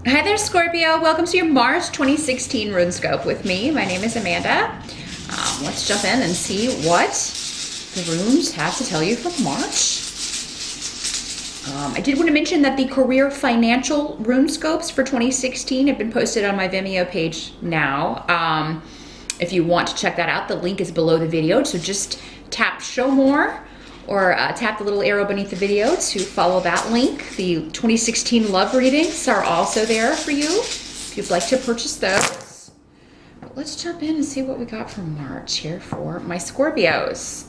Hi there, Scorpio. Welcome to your March 2016 Runescope with me. My name is Amanda. Let's jump in and see what the runes have to tell you for March. I did want to mention that the career financial Runescopes for 2016 have been posted on my Vimeo page now. If you want to check that out, the link is below the video. So just tap show more or tap the little arrow beneath the video to follow that link. The 2016 love readings are also there for you if you'd like to purchase those. But let's jump in and see what we got for March here for my Scorpios.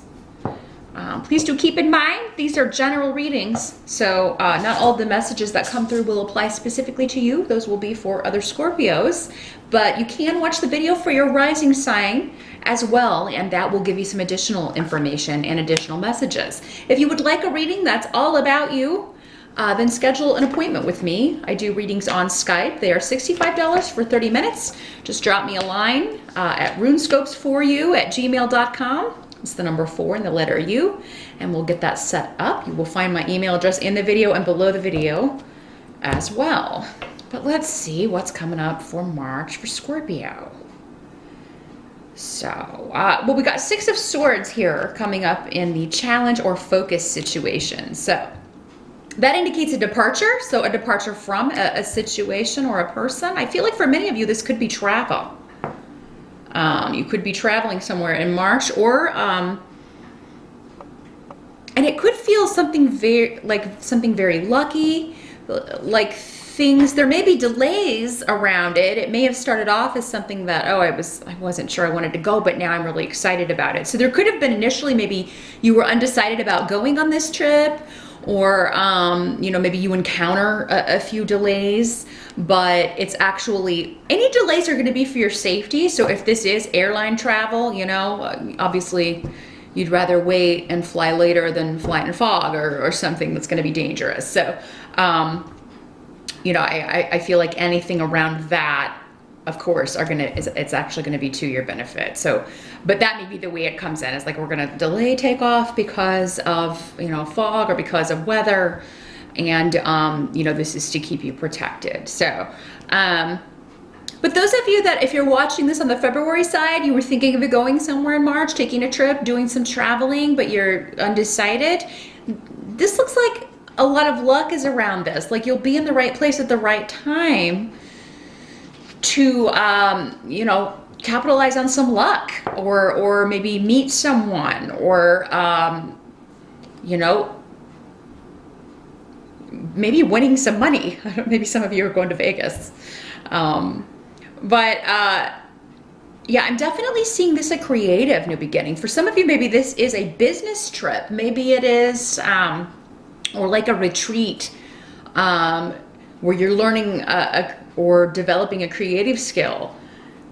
Please do keep in mind, these are general readings, so not all the messages that come through will apply specifically to you. Those will be for other Scorpios, but you can watch the video for your rising sign as well, and that will give you some additional information and additional messages. If you would like a reading that's all about you, then schedule an appointment with me. I do readings on Skype. They are $65 for 30 minutes. Just drop me a line at runescopesforyou@gmail.com. It's the number 4 and the letter U, and we'll get that set up. You will find my email address in the video and below the video as well. But let's see what's coming up for March for Scorpio. So, well, we got 6 of Swords here coming up in the challenge or focus situation. So that indicates a departure, so a departure from a situation or a person. I feel like for many of you, this could be travel. You could be traveling somewhere in March, or and it could feel something very lucky, like things. There may be delays around it. It may have started off as something that I wasn't sure I wanted to go, but now I'm really excited about it. So there could have been initially maybe you were undecided about going on this trip, or maybe you encounter a few delays, but it's actually, any delays are going to be for your safety. So if this is airline travel, obviously you'd rather wait and fly later than fly in fog or something that's going to be dangerous. So I feel like anything around that, of course, it's actually going to be to your benefit. So, but that may be the way it comes in. It's like we're going to delay takeoff because of fog or because of weather, and this is to keep you protected. So, but those of you that, if you're watching this on the February side, you were thinking of going somewhere in March, taking a trip, doing some traveling, but you're undecided. This looks like a lot of luck is around this. Like you'll be in the right place at the right time to capitalize on some luck, or maybe meet someone, or maybe winning some money. Maybe some of you are going to Vegas, but I'm definitely seeing this a creative new beginning. For some of you, maybe this is a business trip. Maybe it is or like a retreat where you're learning or developing a creative skill,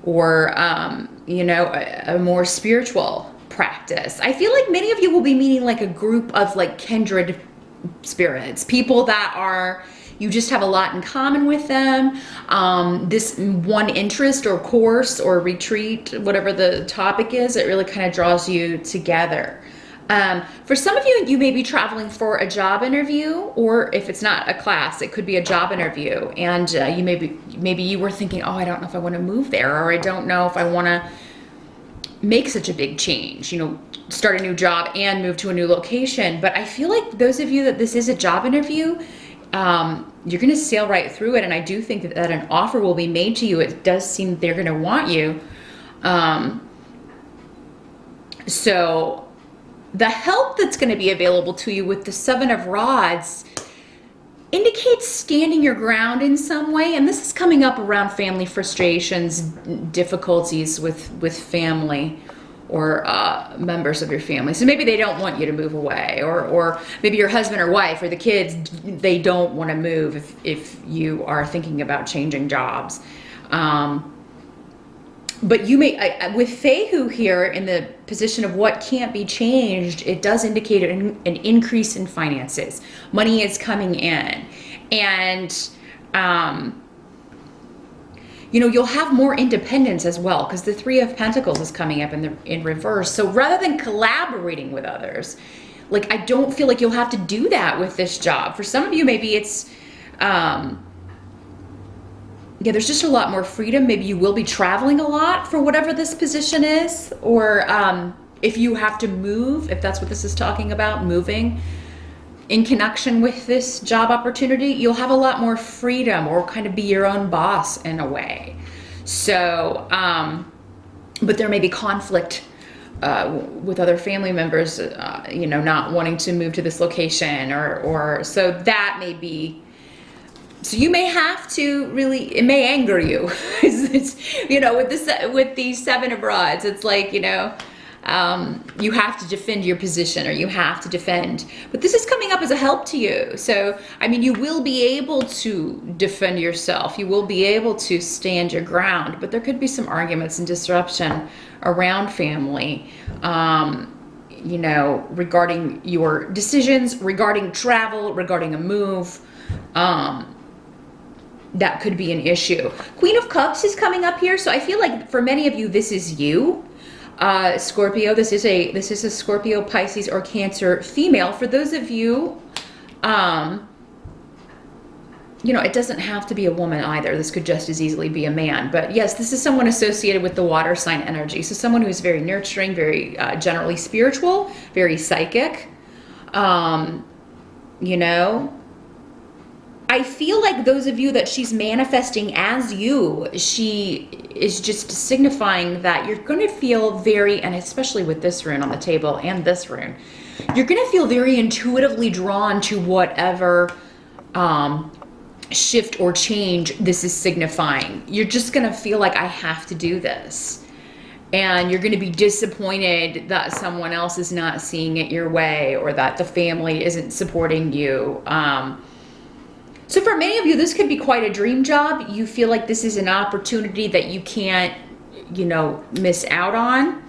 or a more spiritual practice. I feel like many of you will be meeting like a group of like kindred spirits, people that you just have a lot in common with them. This one interest or course or retreat, whatever the topic is, it really kind of draws you together. For some of you, you may be traveling for a job interview, or if it's not a class, it could be a job interview. And maybe you were thinking, I don't know if I want to move there, or I don't know if I want to make such a big change, start a new job and move to a new location. But I feel like those of you that this is a job interview, you're going to sail right through it. And I do think that an offer will be made to you. It does seem they're going to want you. So the help that's going to be available to you with the 7 of Rods indicates standing your ground in some way. And this is coming up around family frustrations, difficulties with family, or members of your family. So maybe they don't want you to move away, or maybe your husband or wife or the kids, they don't want to move if you are thinking about changing jobs. But you may, with Fehu here in the position of what can't be changed, it does indicate an increase in finances. Money is coming in. And, you'll have more independence as well, because the 3 of Pentacles is coming up in reverse. So rather than collaborating with others, like I don't feel like you'll have to do that with this job. For some of you, maybe it's, yeah, there's just a lot more freedom. Maybe you will be traveling a lot for whatever this position is, or if you have to move, if that's what this is talking about, moving in connection with this job opportunity, you'll have a lot more freedom, or kind of be your own boss in a way. So, but there may be conflict with other family members, you know, not wanting to move to this location, or so that may be. So you may have to really, it may anger you. It's, you know, with these 7 of Rods, it's like, you know, you have to defend your position, or you have to defend. But this is coming up as a help to you. So, I mean, you will be able to defend yourself. You will be able to stand your ground. But there could be some arguments and disruption around family, you know, regarding your decisions, regarding travel, regarding a move. That could be an issue. Queen of Cups is coming up here. So I feel like for many of you, this is you. Scorpio, this is a Scorpio, Pisces, or Cancer female. For those of you, you know, it doesn't have to be a woman either. This could just as easily be a man. But yes, this is someone associated with the water sign energy. So someone who's very nurturing, very generally spiritual, very psychic. You know, I feel like those of you that she's manifesting as you, she is just signifying that you're going to feel very, and especially with this rune on the table and this rune, you're going to feel very intuitively drawn to whatever shift or change this is signifying. You're just going to feel like, I have to do this. And you're going to be disappointed that someone else is not seeing it your way, or that the family isn't supporting you. So for many of you, this could be quite a dream job. You feel like this is an opportunity that you can't, you know, miss out on.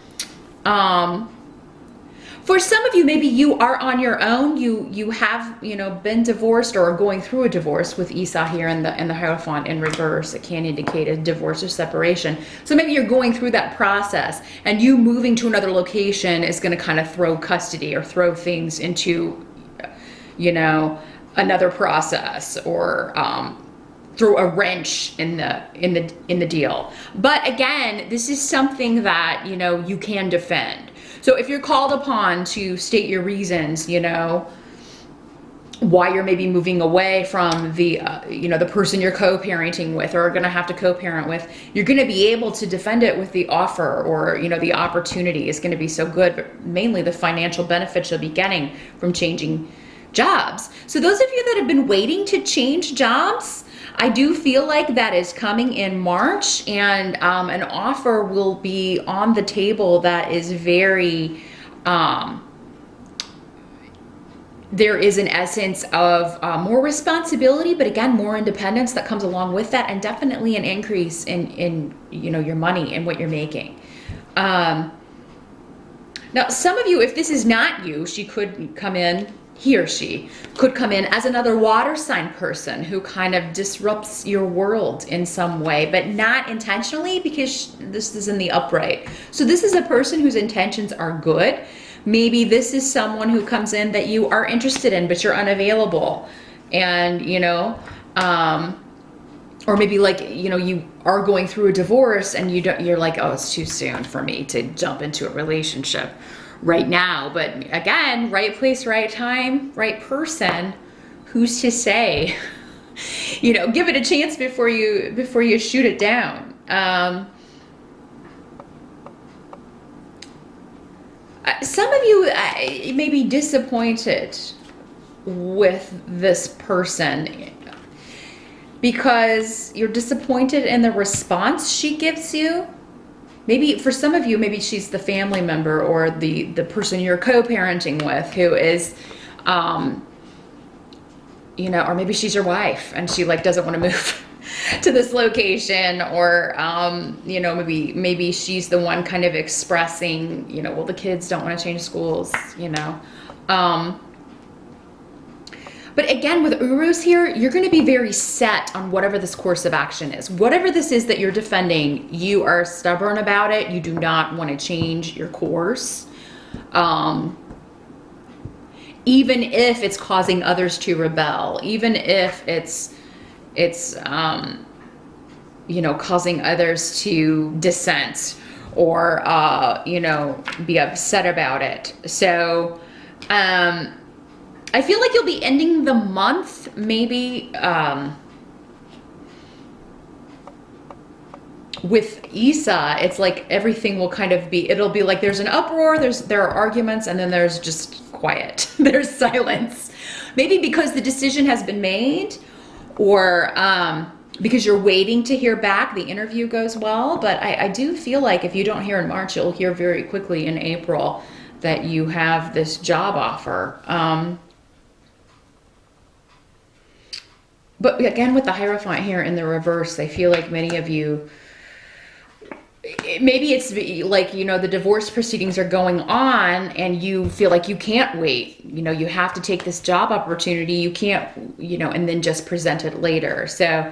For some of you, maybe you are on your own. You have, you know, been divorced or are going through a divorce with Esau here in the Hierophant in reverse. It can indicate a divorce or separation. So maybe you're going through that process, and you moving to another location is going to kind of throw custody or throw things into, you know, another process, or throw a wrench in the deal. But again, this is something that, you know, you can defend. So if you're called upon to state your reasons, you know, why you're maybe moving away from the, you know, the person you're co-parenting with, or are going to have to co-parent with, you're going to be able to defend it with the offer, or, you know, the opportunity is going to be so good, but mainly the financial benefits you'll be getting from changing jobs. So those of you that have been waiting to change jobs, I do feel like that is coming in March, and an offer will be on the table that is very, there is an essence of more responsibility, but again, more independence that comes along with that, and definitely an increase in you know, your money and what you're making. Now, some of you, if this is not you, she could come in, he or she could come in as another water sign person who kind of disrupts your world in some way, but not intentionally, because this is in the upright. So this is a person whose intentions are good. Maybe this is someone who comes in that you are interested in, but you're unavailable. And, you know, or maybe like, you know, you are going through a divorce and you're like, oh, it's too soon for me to jump into a relationship right now. But again, right place, right time, right person. Who's to say? You know, give it a chance before you shoot it down. Some of you may be disappointed with this person because you're disappointed in the response she gives you. Maybe for some of you, maybe she's the family member or the person you're co-parenting with who is, you know, or maybe she's your wife and she like doesn't want to move to this location, or, you know, maybe she's the one kind of expressing, you know, well, the kids don't want to change schools, you know. But again, with Urus here, you're going to be very set on whatever this course of action is. Whatever this is that you're defending, you are stubborn about it. You do not want to change your course. Even if it's causing others to rebel, even if it's you know, causing others to dissent or, you know, be upset about it. So, I feel like you'll be ending the month maybe, with Isa, it's like everything will kind of be, it'll be like there's an uproar, there are arguments, and then there's just quiet. There's silence. Maybe because the decision has been made, or because you're waiting to hear back, the interview goes well. But I do feel like if you don't hear in March, you'll hear very quickly in April that you have this job offer. But again, with the Hierophant here in the reverse, I feel like many of you, maybe it's like, you know, the divorce proceedings are going on and you feel like you can't wait. You know, you have to take this job opportunity. You can't, you know, and then just present it later. So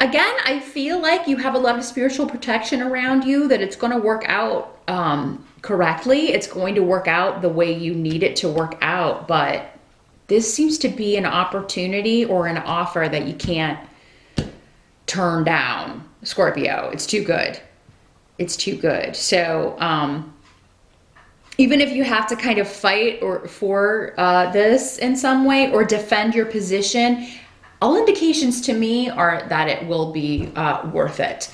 again, I feel like you have a lot of spiritual protection around you, that it's going to work out correctly. It's going to work out the way you need it to work out. But this seems to be an opportunity or an offer that you can't turn down, Scorpio. It's too good. It's too good. So even if you have to kind of fight for this in some way or defend your position, all indications to me are that it will be worth it.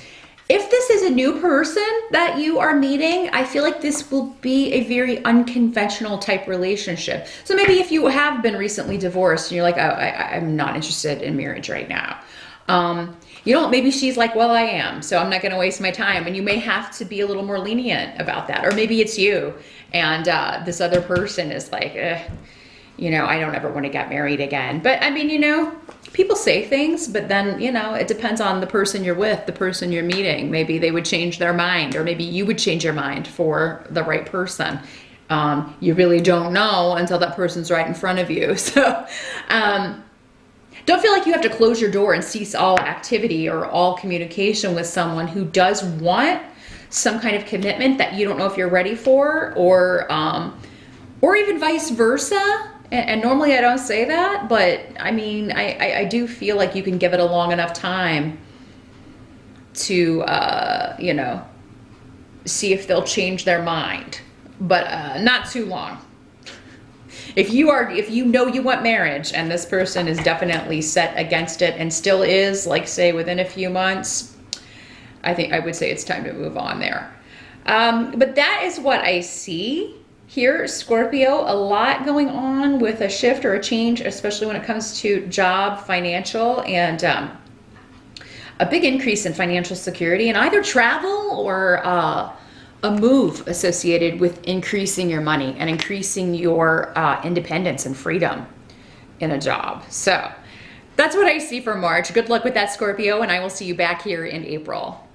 If this is a new person that you are meeting, I feel like this will be a very unconventional type relationship. So maybe if you have been recently divorced and you're like, oh, I'm not interested in marriage right now. You know, maybe she's like, well, I am, so I'm not going to waste my time. And you may have to be a little more lenient about that. Or maybe it's you and this other person is like, you know, I don't ever want to get married again. But I mean, you know, people say things, but then, you know, it depends on the person you're with, the person you're meeting. Maybe they would change their mind, or maybe you would change your mind for the right person. You really don't know until that person's right in front of you. So, don't feel like you have to close your door and cease all activity or all communication with someone who does want some kind of commitment that you don't know if you're ready for, or even vice versa. And normally I don't say that, but I mean, I do feel like you can give it a long enough time to, you know, see if they'll change their mind, but not too long. If you know you want marriage and this person is definitely set against it and still is, like say within a few months, I would say it's time to move on there. But that is what I see here, Scorpio. A lot going on with a shift or a change, especially when it comes to job, financial, and a big increase in financial security, and either travel or a move associated with increasing your money and increasing your independence and freedom in a job. So that's what I see for March. Good luck with that, Scorpio, and I will see you back here in April.